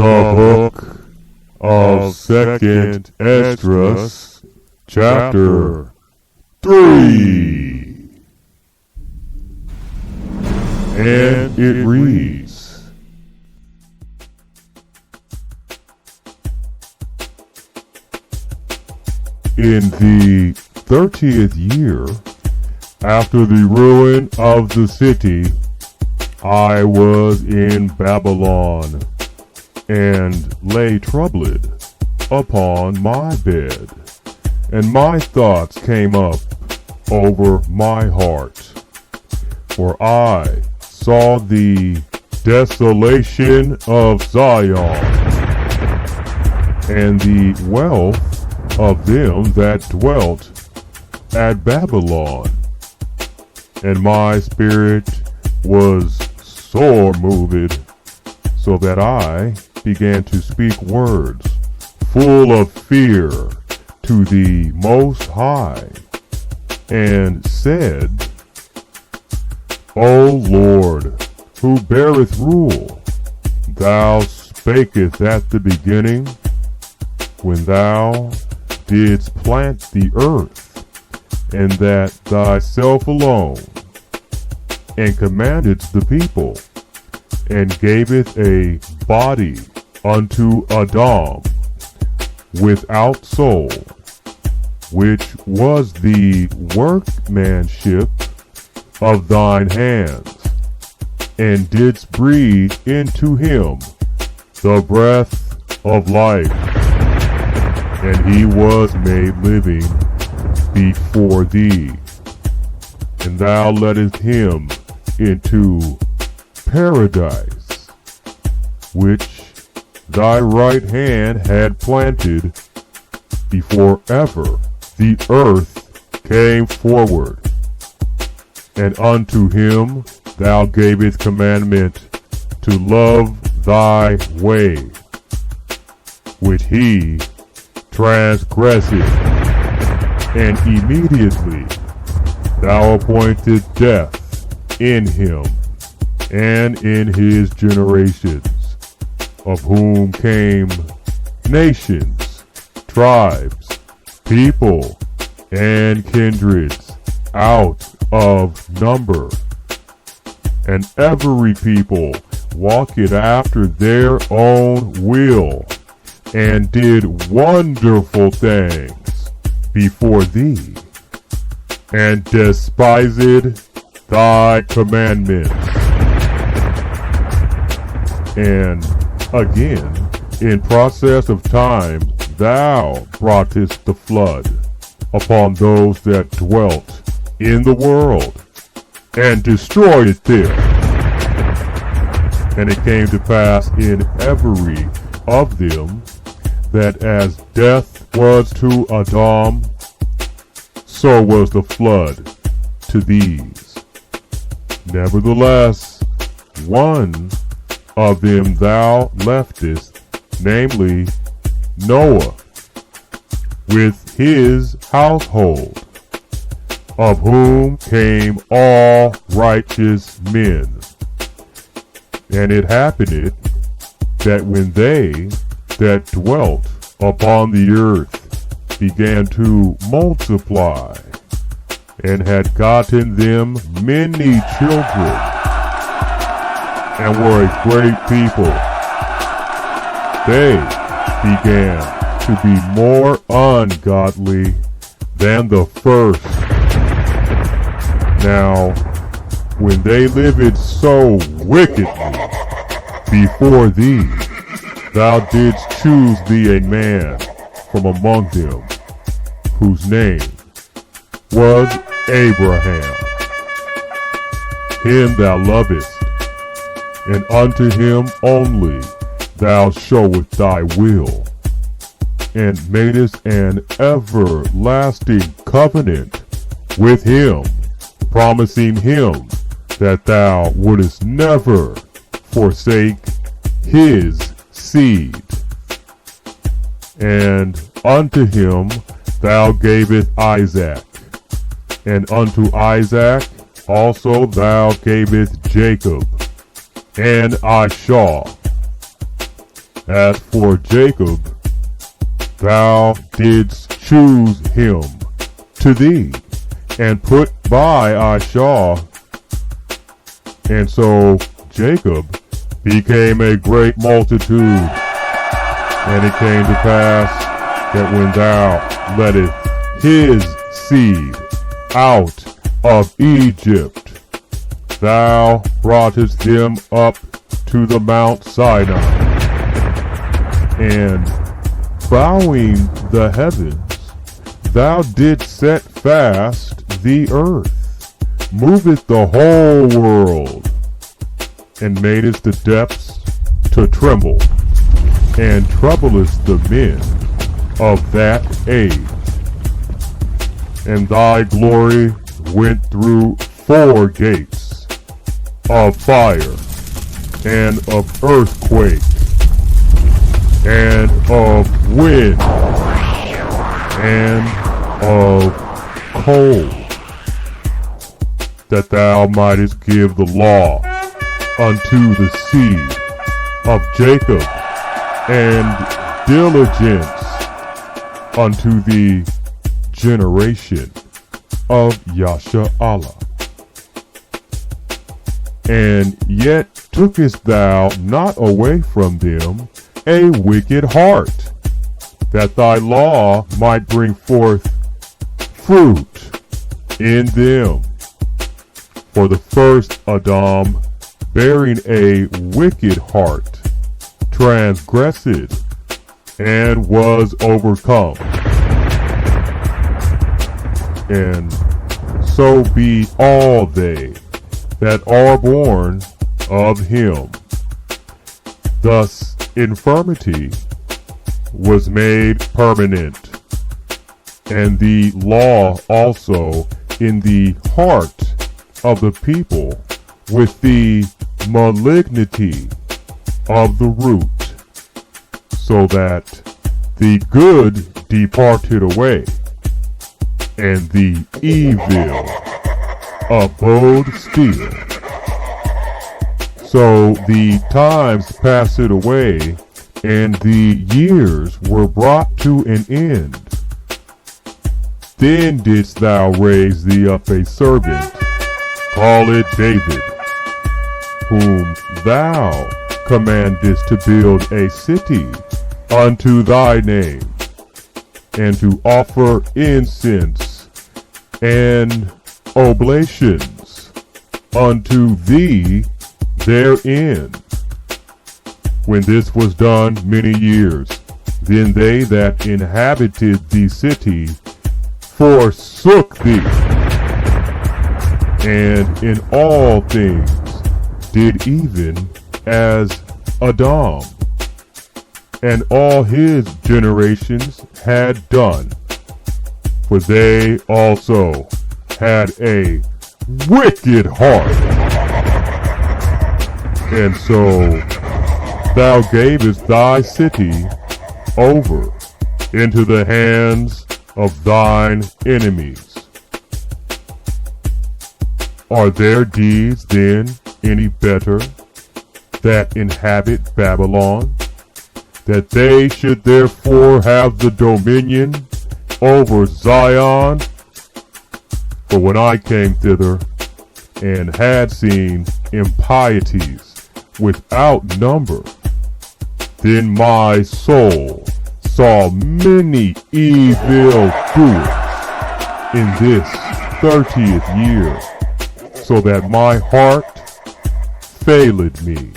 The book of Second Esdras, chapter 3. And it reads, in the 30th year after the ruin of the city, I was in Babylon, and lay troubled upon my bed, and my thoughts came up over my heart. For I saw the desolation of Zion, and the wealth of them that dwelt at Babylon, and my spirit was sore moved, so that I began to speak words full of fear to the Most High, and said, O Lord, who beareth rule, thou spakest at the beginning, when thou didst plant the earth, and that thyself alone, and commandedst the people, and gaveth a body unto Adam without soul, which was the workmanship of thine hands, and didst breathe into him the breath of life, and he was made living before thee, and thou leddest him into paradise, which thy right hand had planted before ever the earth came forward. And unto him thou gavest commandment to love thy way, which he transgressed, and immediately thou appointed death in him and in his generations, of whom came nations, tribes, people, and kindreds out of number. And every people walked after their own will, and did wonderful things before thee, and despised thy commandments. And again, in process of time, thou broughtest the flood upon those that dwelt in the world, and destroyed them. And it came to pass in every of them, that as death was to Adam, so was the flood to these. Nevertheless, one of them thou leftest, namely Noah, with his household, of whom came all righteous men. And it happened that when they that dwelt upon the earth began to multiply, and had gotten them many children, and were a great people, they began to be more ungodly than the first. Now, when they lived so wickedly before thee, thou didst choose thee a man from among them, whose name was Abraham. Him thou lovest, and unto him only thou showest thy will, and madest an everlasting covenant with him, promising him that thou wouldest never forsake his seed. And unto him thou gavest Isaac, and unto Isaac also thou gavest Jacob, and Ishah, As for Jacob, thou didst choose him to thee, and put by Ishah. And so Jacob became a great multitude. And it came to pass that when thou leddest his seed out of Egypt, thou broughtest them up to the Mount Sinai, and bowing the heavens, thou didst set fast the earth, movest the whole world, and madest the depths to tremble, and troublest the men of that age. And thy glory went through 4 gates of fire, and of earthquake, and of wind, and of cold, that thou mightest give the law unto the seed of Jacob, and diligence unto the generation of Yasha'Allah. And yet tookest thou not away from them a wicked heart, that thy law might bring forth fruit in them. For the first Adam, bearing a wicked heart, transgressed, and was overcome. And so be all they that are born of him. Thus infirmity was made permanent, and the law also in the heart of the people, with the malignity of the root, so that the good departed away, and the evil abode still. So the times passed away, and the years were brought to an end. Then didst thou raise thee up a servant, call it David, whom thou commandest to build a city unto thy name, and to offer incense and oblations unto thee therein. When this was done many years, then they that inhabited the city forsook thee, and in all things did even as Adam and all his generations had done, for they also had a wicked heart. And so thou gavest thy city over into the hands of thine enemies. Are their deeds then any better that inhabit Babylon, that they should therefore have the dominion over Zion? For when I came thither and had seen impieties without number, then my soul saw many evil doers in this 30th year, so that my heart failed me.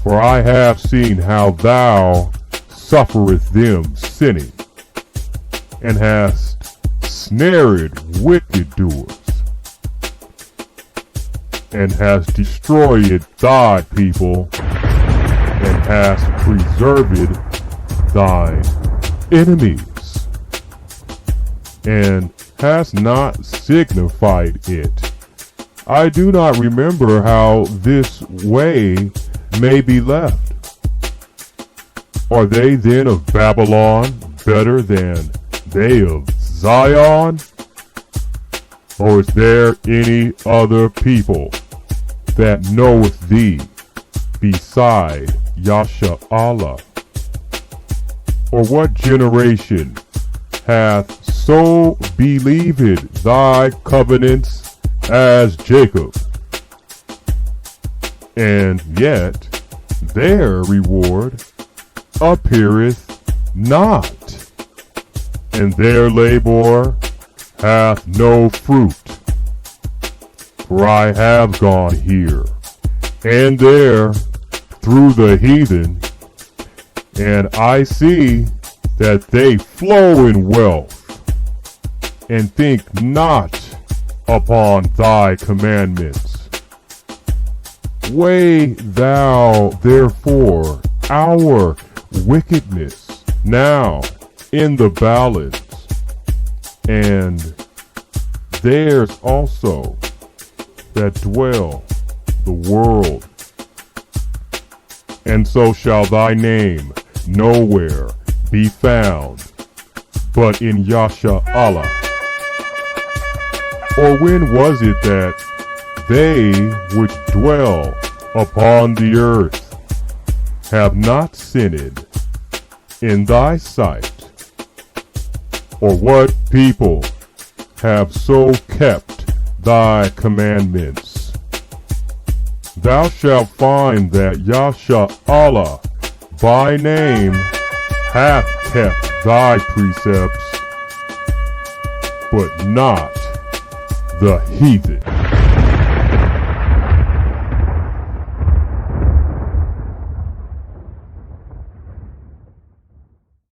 For I have seen how thou sufferest them sinning, and hast snared wicked doers, and hast destroyed thy people, and hast preserved thine enemies, and hast not signified it. I do not remember how this way may be left. Are they then of Babylon better than they of Zion? Or is there any other people that knoweth thee beside Yasha Allah? Or what generation hath so believed thy covenants as Jacob? And yet their reward appeareth not, and their labor hath no fruit. For I have gone here and there through the heathen, and I see that they flow in wealth, and think not upon thy commandments. Weigh thou therefore our wickedness now in the balance, and theirs also that dwell the world. And so shall thy name nowhere be found but in Yasha Allah. Or when was it that they which dwell upon the earth have not sinned in thy sight? Or what people have so kept thy commandments? Thou shalt find that Yasha Allah by name hath kept thy precepts, but not the heathen.